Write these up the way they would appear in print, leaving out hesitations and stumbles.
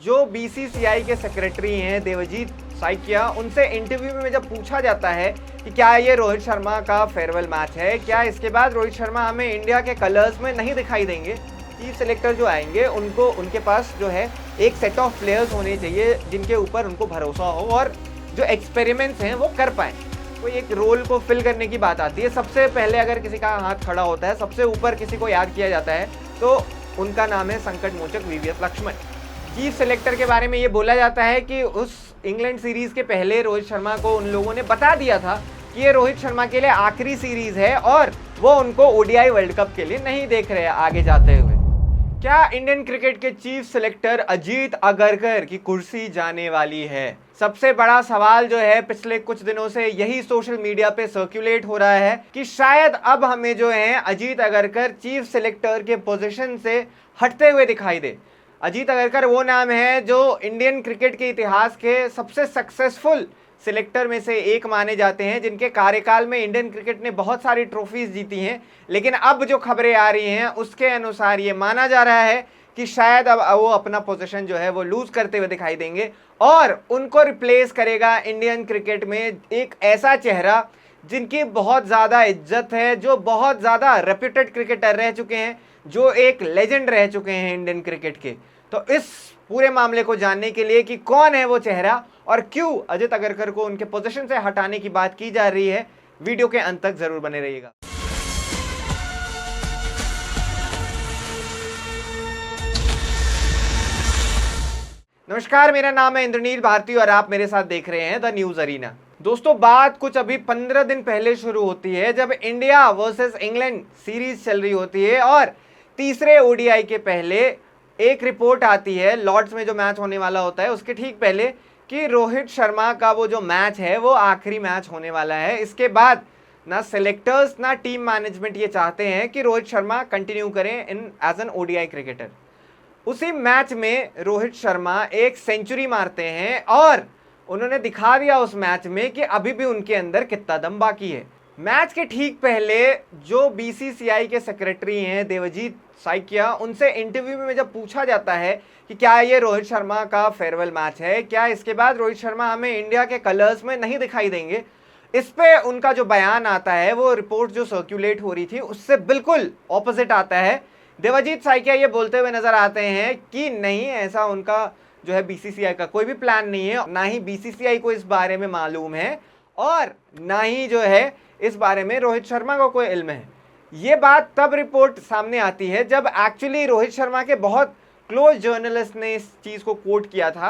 जो बीसीसीआई के सेक्रेटरी हैं देवजीत साइकिया, उनसे इंटरव्यू में जब पूछा जाता है कि क्या ये रोहित शर्मा का फेयरवेल मैच है, क्या इसके बाद रोहित शर्मा हमें इंडिया के कलर्स में नहीं दिखाई देंगे, चीफ सेलेक्टर जो आएंगे उनको उनके पास जो है एक सेट ऑफ प्लेयर्स होने चाहिए जिनके ऊपर उनको भरोसा हो और जो एक्सपेरिमेंट्स हैं वो कर पाएँ। कोई एक रोल को फिल करने की बात आती है, सबसे पहले अगर किसी का हाथ खड़ा होता है, सबसे ऊपर किसी को याद किया जाता है तो उनका नाम है संकट मोचक वीवीएस लक्ष्मण। चीफ सेलेक्टर के बारे में ये बोला जाता है कि उस इंग्लैंड सीरीज के पहले रोहित शर्मा को उन लोगों ने बता दिया था कि ये रोहित शर्मा के लिए आखिरी सीरीज है और वो उनको ओडीआई वर्ल्ड कप के लिए नहीं देख रहे आगे जाते हुए। क्या इंडियन क्रिकेट के चीफ सेलेक्टर अजीत अगरकर की कुर्सी जाने वाली है? सबसे बड़ा सवाल जो है पिछले कुछ दिनों से यही सोशल मीडिया पे सर्कुलेट हो रहा है कि शायद अब हमें जो है अजीत अगरकर चीफ सेलेक्टर के पोजीशन से हटते हुए दिखाई दे। अजीत अगरकर वो नाम है जो इंडियन क्रिकेट के इतिहास के सबसे सक्सेसफुल सिलेक्टर में से एक माने जाते हैं, जिनके कार्यकाल में इंडियन क्रिकेट ने बहुत सारी ट्रॉफीज जीती हैं। लेकिन अब जो खबरें आ रही हैं उसके अनुसार ये माना जा रहा है कि शायद अब वो अपना पोजीशन जो है वो लूज करते हुए दिखाई देंगे और उनको रिप्लेस करेगा इंडियन क्रिकेट में एक ऐसा चेहरा जिनकी बहुत ज़्यादा इज्जत है, जो बहुत ज़्यादा रेप्यूटेड क्रिकेटर रह चुके हैं, जो एक लेजेंड रह चुके हैं इंडियन क्रिकेट के। तो इस पूरे मामले को जानने के लिए कि कौन है वो चेहरा और क्यों अजीत अगरकर को उनके पोजीशन से हटाने की बात की जा रही है, वीडियो के अंत तक जरूर बने रहिएगा। नमस्कार, मेरा नाम है इंद्रनील भारती और आप मेरे साथ देख रहे हैं द न्यूज अरीना। दोस्तों, बात कुछ अभी 15 दिन पहले शुरू होती है जब इंडिया वर्सेस इंग्लैंड सीरीज चल रही होती है और तीसरे ओडीआई के पहले एक रिपोर्ट आती है लॉर्ड्स में जो मैच होने वाला होता है उसके ठीक पहले कि रोहित शर्मा का वो जो मैच है वो आखिरी मैच होने वाला है। इसके बाद ना सेलेक्टर्स ना टीम मैनेजमेंट ये चाहते हैं कि रोहित शर्मा कंटिन्यू करें इन एज एन ओडीआई क्रिकेटर। उसी मैच में रोहित शर्मा एक सेंचुरी मारते हैं और उन्होंने दिखा दिया उस मैच में कि अभी भी उनके अंदर कितना दम बाकी है। मैच के ठीक पहले जो बीसीसीआई के सेक्रेटरी हैं देवजीत साइकिया, उनसे इंटरव्यू में जब पूछा जाता है कि क्या ये रोहित शर्मा का फेयरवेल मैच है, क्या इसके बाद रोहित शर्मा हमें इंडिया के कलर्स में नहीं दिखाई देंगे, इस पे उनका जो बयान आता है वो रिपोर्ट जो सर्कुलेट हो रही थी उससे बिल्कुल ऑपोजिट आता है। देवजीत साइकिया ये बोलते हुए नजर आते हैं कि नहीं, ऐसा उनका जो है बीसीसीआई का कोई भी प्लान नहीं है, ना ही बीसीसीआई को इस बारे में मालूम है और ना ही जो है इस बारे में रोहित शर्मा को कोई इल्म है। ये बात तब रिपोर्ट सामने आती है जब एक्चुअली रोहित शर्मा के बहुत क्लोज जर्नलिस्ट ने इस चीज़ को कोट किया था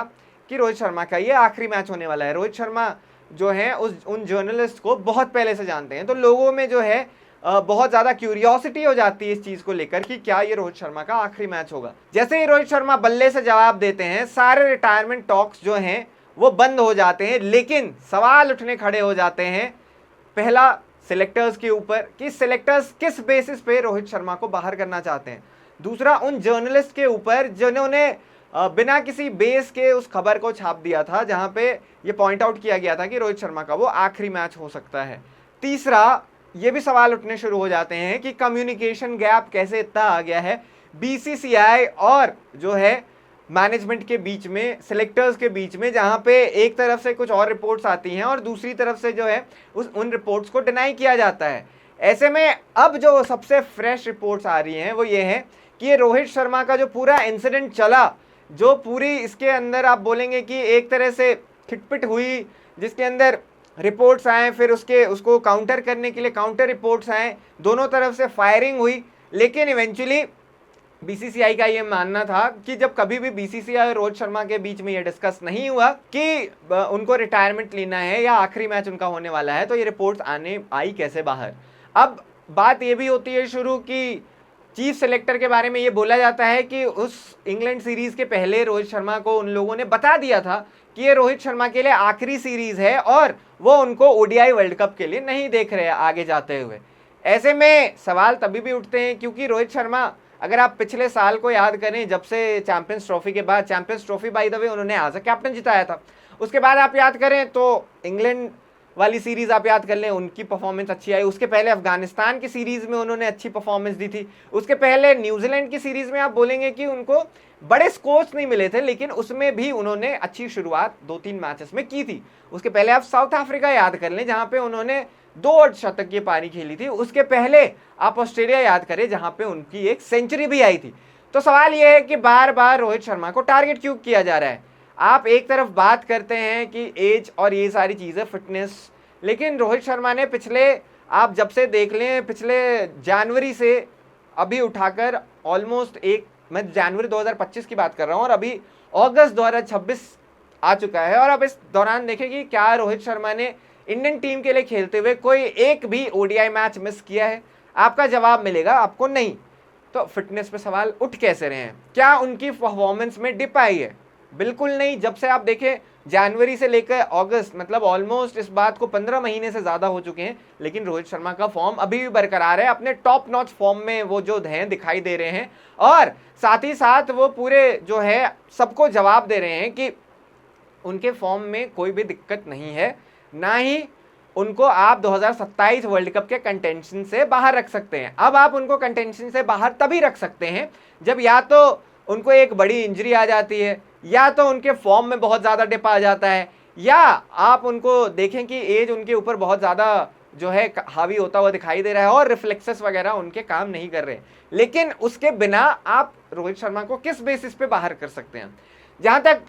कि रोहित शर्मा का ये आखिरी मैच होने वाला है। रोहित शर्मा जो है उन जर्नलिस्ट को बहुत पहले से जानते हैं, तो लोगों में जो है बहुत ज़्यादा क्यूरियोसिटी हो जाती है इस चीज़ को लेकर कि क्या ये रोहित शर्मा का आखिरी मैच होगा। जैसे ही रोहित शर्मा बल्ले से जवाब देते हैं, सारे रिटायरमेंट टॉक्स जो हैं वो बंद हो जाते हैं, लेकिन सवाल उठने खड़े हो जाते हैं। पहला सिलेक्टर्स के ऊपर कि सिलेक्टर्स किस बेसिस पे रोहित शर्मा को बाहर करना चाहते हैं, दूसरा उन जर्नलिस्ट के ऊपर जिन्होंने बिना किसी बेस के उस खबर को छाप दिया था जहां पे ये पॉइंट आउट किया गया था कि रोहित शर्मा का वो आखिरी मैच हो सकता है। तीसरा, ये भी सवाल उठने शुरू हो जाते हैं कि कम्युनिकेशन गैप कैसे इतना आ गया है बीसीसीआई और जो है मैनेजमेंट के बीच में, सिलेक्टर्स के बीच में, जहां पे एक तरफ से कुछ और रिपोर्ट्स आती हैं और दूसरी तरफ से जो है उन रिपोर्ट्स को डिनाई किया जाता है। ऐसे में अब जो सबसे फ्रेश रिपोर्ट्स आ रही हैं वो ये है कि ये रोहित शर्मा का जो पूरा इंसिडेंट चला, जो पूरी इसके अंदर आप बोलेंगे कि एक तरह से खिटपिट हुई, जिसके अंदर रिपोर्ट्स आए, फिर उसको काउंटर करने के लिए काउंटर रिपोर्ट्स आए, दोनों तरफ से फायरिंग हुई, लेकिन इवेंचुअली बीसीसीआई का ये मानना था कि जब कभी भी बीसीसीआई और रोहित शर्मा के बीच में ये डिस्कस नहीं हुआ कि उनको रिटायरमेंट लेना है या आखिरी मैच उनका होने वाला है, तो ये रिपोर्ट्स आई कैसे बाहर। अब बात ये भी होती है शुरू की चीफ सेलेक्टर के बारे में ये बोला जाता है कि उस इंग्लैंड सीरीज के पहले रोहित शर्मा को उन लोगों ने बता दिया था कि ये रोहित शर्मा के लिए आखिरी सीरीज है और वो उनको ओडीआई वर्ल्ड कप के लिए नहीं देख रहे आगे जाते हुए। ऐसे में सवाल तभी भी उठते हैं क्योंकि रोहित शर्मा, अगर आप पिछले साल को याद करें, जब से चैंपियंस ट्रॉफी के बाद, champions trophy by the way उन्होंने एज अ कैप्टन जिताया था, उसके बाद आप याद करें तो इंग्लैंड वाली सीरीज आप याद कर लें, उनकी परफॉर्मेंस अच्छी आई। उसके पहले अफगानिस्तान की सीरीज में उन्होंने अच्छी परफॉर्मेंस दी थी। उसके पहले न्यूजीलैंड की सीरीज में आप बोलेंगे कि उनको बड़े स्कोर्स नहीं मिले थे, लेकिन उसमें भी उन्होंने अच्छी शुरुआत 2-3 मैचेस में की थी। उसके पहले आप साउथ अफ्रीका याद कर लें, जहां पे उन्होंने 2 अर्धशतक की पारी खेली थी। उसके पहले आप ऑस्ट्रेलिया याद करें, जहां पे उनकी एक सेंचुरी भी आई थी। तो सवाल यह है कि बार बार रोहित शर्मा को टारगेट क्यों किया जा रहा है? आप एक तरफ बात करते हैं कि एज और ये सारी चीज़ें, फिटनेस, लेकिन रोहित शर्मा ने पिछले, आप जब से देख लें, पिछले जनवरी से अभी उठाकर ऑलमोस्ट मैं जनवरी 2025 की बात कर रहा हूं और अभी अगस्त 2026 आ चुका है, और अब इस दौरान देखें कि क्या रोहित शर्मा ने इंडियन टीम के लिए खेलते हुए कोई एक भी ओडीआई मैच मिस किया है? आपका जवाब मिलेगा आपको नहीं। तो फिटनेस पे सवाल उठ कैसे रहे हैं? क्या उनकी परफॉर्मेंस में डिप आई है? बिल्कुल नहीं। जब से आप देखें जनवरी से लेकर अगस्त, मतलब ऑलमोस्ट इस बात को 15 महीने से ज़्यादा हो चुके हैं, लेकिन रोहित शर्मा का फॉर्म अभी भी बरकरार है। अपने टॉप नॉच फॉर्म में वो जो हैं दिखाई दे रहे हैं, और साथ ही साथ वो पूरे जो है सबको जवाब दे रहे हैं कि उनके फॉर्म में कोई भी दिक्कत नहीं है, ना ही उनको आप 2027 वर्ल्ड कप के कंटेंशन से बाहर रख सकते हैं। अब आप उनको कंटेंशन से बाहर तभी रख सकते हैं जब या तो उनको एक बड़ी इंजरी आ जाती है, या तो उनके फॉर्म में बहुत ज़्यादा डिप आ जाता है, या आप उनको देखें कि एज उनके ऊपर बहुत ज़्यादा जो है हावी होता हुआ दिखाई दे रहा है और रिफ्लेक्सेस वगैरह उनके काम नहीं कर रहे। लेकिन उसके बिना आप रोहित शर्मा को किस बेसिस पे बाहर कर सकते हैं? जहां तक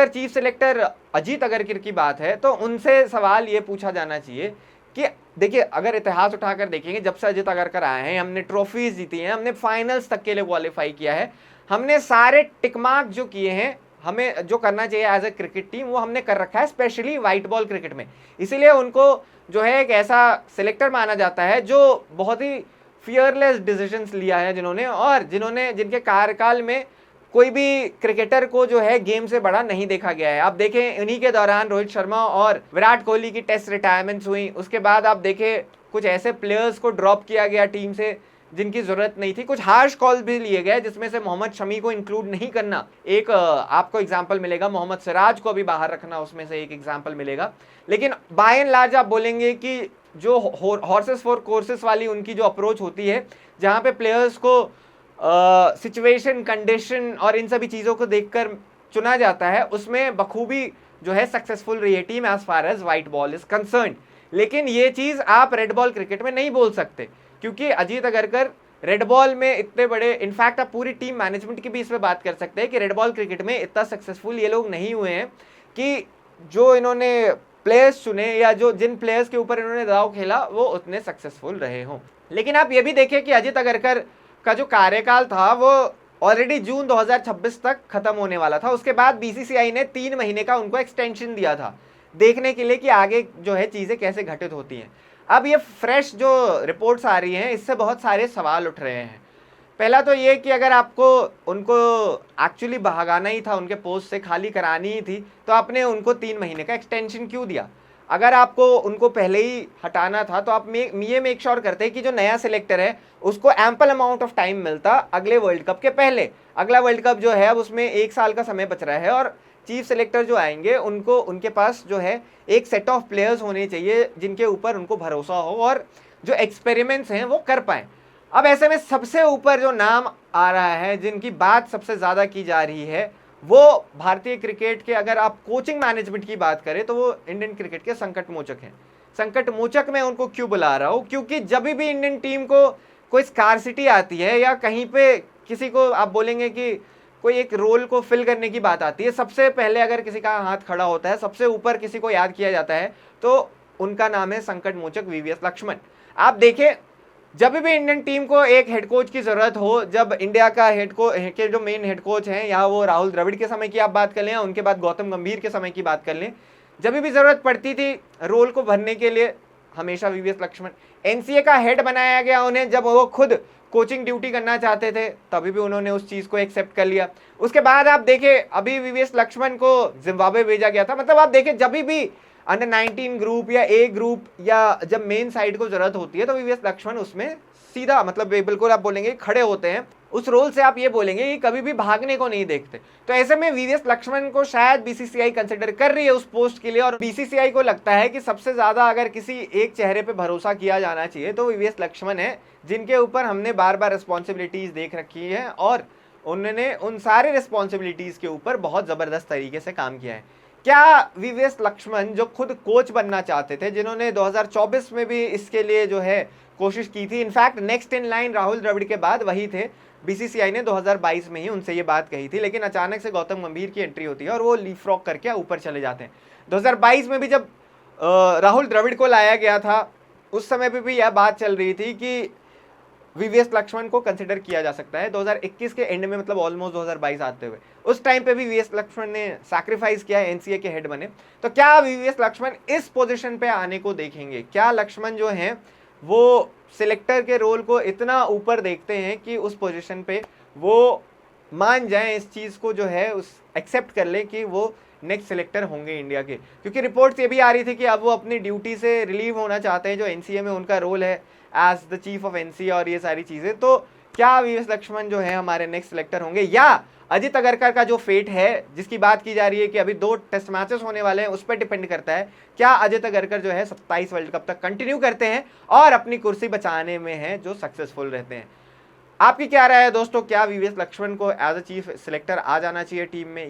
चीफ सेलेक्टर अजीत अगरकर की बात है, तो उनसे सवाल ये पूछा जाना चाहिए कि देखिए, अगर इतिहास उठाकर देखेंगे, जब से अजीत अगरकर आए हैं, हमने ट्रॉफीज जीती हैं, हमने फाइनल्स तक के लिए क्वालिफाई किया है, हमने सारे टिकमार्क जो किए हैं, हमें जो करना चाहिए एज ए क्रिकेट टीम वो हमने कर रखा है, स्पेशली व्हाइट बॉल क्रिकेट में। इसीलिए उनको जो है एक ऐसा सिलेक्टर माना जाता है जो बहुत ही फियरलेस डिसीजंस लिया है जिन्होंने, और जिनके कार्यकाल में कोई भी क्रिकेटर को जो है गेम से बड़ा नहीं देखा गया है। आप देखें, इन्हीं के दौरान रोहित शर्मा और विराट कोहली की टेस्ट रिटायरमेंट्स हुई। उसके बाद आप देखें कुछ ऐसे प्लेयर्स को ड्रॉप किया गया टीम से जिनकी जरूरत नहीं थी, कुछ हार्श कॉल भी लिए गए, जिसमें से मोहम्मद शमी को इंक्लूड नहीं करना एक आपको एग्जांपल मिलेगा, मोहम्मद सिराज को भी बाहर रखना उसमें से एक एग्जांपल मिलेगा। लेकिन बाय एंड लार्ज आप बोलेंगे कि जो हॉर्सेस फॉर कोर्सेस वाली उनकी जो अप्रोच होती है, जहाँ पे प्लेयर्स को सिचुएशन, कंडीशन और इन सभी चीज़ों को देखकर चुना जाता है, उसमें बखूबी जो है सक्सेसफुल रही है team as far as white ball is concern. लेकिन ये चीज़ आप रेड बॉल क्रिकेट में नहीं बोल सकते, क्योंकि अजीत अगरकर रेड बॉल में इतने बड़े, इनफैक्ट आप पूरी टीम मैनेजमेंट की भी इस पर बात कर सकते हैं कि रेड बॉल क्रिकेट में इतना सक्सेसफुल ये लोग नहीं हुए हैं कि जो इन्होंने प्लेयर्स चुने या जो जिन प्लेयर्स के ऊपर इन्होंने दाव खेला वो उतने सक्सेसफुल रहे हों। लेकिन आप ये भी देखें कि अजीत अगरकर का जो कार्यकाल था वो ऑलरेडी जून 2026 तक खत्म होने वाला था। उसके बाद बीसीसीआई ने 3 महीने का उनको एक्सटेंशन दिया था देखने के लिए कि आगे जो है चीज़ें कैसे घटित होती हैं। अब ये फ्रेश जो रिपोर्ट्स आ रही हैं, इससे बहुत सारे सवाल उठ रहे हैं। पहला तो ये कि अगर आपको उनको एक्चुअली भगाना ही था, उनके पोस्ट से खाली करानी ही थी, तो आपने उनको 3 महीने का एक्सटेंशन क्यों दिया? अगर आपको उनको पहले ही हटाना था तो आप ये मेक श्योर करते कि जो नया सिलेक्टर है उसको एम्पल अमाउंट ऑफ टाइम मिलता अगले वर्ल्ड कप के पहले। अगला वर्ल्ड कप जो है अब उसमें 1 साल का समय बच रहा है, और चीफ सेलेक्टर जो आएंगे उनको उनके पास जो है एक सेट ऑफ प्लेयर्स होने चाहिए जिनके ऊपर उनको भरोसा हो और जो एक्सपेरिमेंट्स हैं वो कर पाएँ। अब ऐसे में सबसे ऊपर जो नाम आ रहा है, जिनकी बात सबसे ज़्यादा की जा रही है, वो भारतीय क्रिकेट के, अगर आप कोचिंग मैनेजमेंट की बात करें तो वो इंडियन क्रिकेट के संकट मोचक हैं। संकट मोचक मैं उनको क्यों बुला रहा हूँ? क्योंकि जब भी इंडियन टीम को कोई स्कार्सिटी आती है या कहीं पे किसी को आप बोलेंगे कि कोई एक रोल को फिल करने की बात आती है, सबसे पहले अगर किसी का हाथ खड़ा होता है, सबसे ऊपर किसी को याद किया जाता है, तो उनका नाम है संकट मोचक वीवीएस लक्ष्मण। आप देखें, जब भी इंडियन टीम को एक हेड कोच की ज़रूरत हो, जब इंडिया का के जो मेन हेड कोच हैं, या वो राहुल द्रविड़ के समय की आप बात कर लें या उनके बाद गौतम गंभीर के समय की बात कर लें, जब भी ज़रूरत पड़ती थी रोल को भरने के लिए, हमेशा वीवीएस लक्ष्मण। एनसीए का हेड बनाया गया उन्हें, जब वो खुद कोचिंग ड्यूटी करना चाहते थे तभी भी उन्होंने उस चीज़ को एक्सेप्ट कर लिया। उसके बाद आप देखें, अभी वीवीएस लक्ष्मण को जिम्बाब्वे भेजा गया था। मतलब आप देखें, जब भी अंडर 19 ग्रुप या ए ग्रुप या जब मेन साइड को जरूरत होती है तो वीवीएस लक्ष्मण उसमें सीधा, मतलब बिल्कुल आप बोलेंगे खड़े होते हैं उस रोल से। आप ये बोलेंगे कि कभी भी भागने को नहीं देखते। तो ऐसे में वीवीएस लक्ष्मण को शायद बीसीसीआई कंसिडर कर रही है उस पोस्ट के लिए, और बीसीसीआई को लगता है कि सबसे ज़्यादा अगर किसी एक चेहरे पे भरोसा किया जाना चाहिए तो वीवीएस लक्ष्मण है, जिनके ऊपर हमने बार बार रिस्पॉन्सिबिलिटीज़ देख रखी है और उन्होंने उन सारे रिस्पॉन्सिबिलिटीज के ऊपर बहुत जबरदस्त तरीके से काम किया है। क्या वीवीएस लक्ष्मण जो खुद कोच बनना चाहते थे, जिन्होंने 2024 में भी इसके लिए जो है कोशिश की थी, in fact next in line Rahul Dravid के बाद वही थे, बीसीसीआई ने 2022 में ही उनसे ये बात कही थी, लेकिन अचानक से गौतम गंभीर की एंट्री होती है और वो लीपफ्रॉग करके ऊपर चले जाते हैं। 2022 में भी जब राहुल द्रविड़ को लाया गया था, उस समय पे भी यह बात चल रही थी कि वीवीएस लक्ष्मण को कंसिडर किया जा सकता है 2021 के एंड में, मतलब ऑलमोस्ट 2022 आते हुए। उस टाइम पे भी वीवीएस लक्ष्मण ने सैक्रिफाइस किया, एनसीए के हेड बने। तो क्या वीवीएस लक्ष्मण इस पोजीशन पे आने को देखेंगे? क्या लक्ष्मण जो हैं वो सिलेक्टर के रोल को इतना ऊपर देखते हैं कि उस पोजीशन पे वो मान जाएं, इस चीज़ को जो है उस एक्सेप्ट कर ले कि वो नेक्स्ट सिलेक्टर होंगे इंडिया के? क्योंकि रिपोर्ट्स ये भी आ रही थी कि अब वो अपनी ड्यूटी से रिलीव होना चाहते हैं, जो एनसीए में उनका रोल है as the chief of NCA और ये सारी चीज़ें। तो क्या वीवीएस लक्ष्मण जो है हमारे नेक्स्ट सिलेक्टर होंगे, या अजित अगरकर का जो फेट है, जिसकी बात की जा रही है कि अभी 2 टेस्ट मैचेस होने वाले हैं, उस पर डिपेंड करता है क्या अजित अगरकर जो है 27 वर्ल्ड कप तक कंटिन्यू करते हैं और अपनी कुर्सी बचाने में है जो सक्सेसफुल रहते हैं। आपकी क्या राय है दोस्तों? क्या वीवीएस लक्ष्मण को एज अ चीफ सिलेक्टर आ जाना चाहिए टीम में?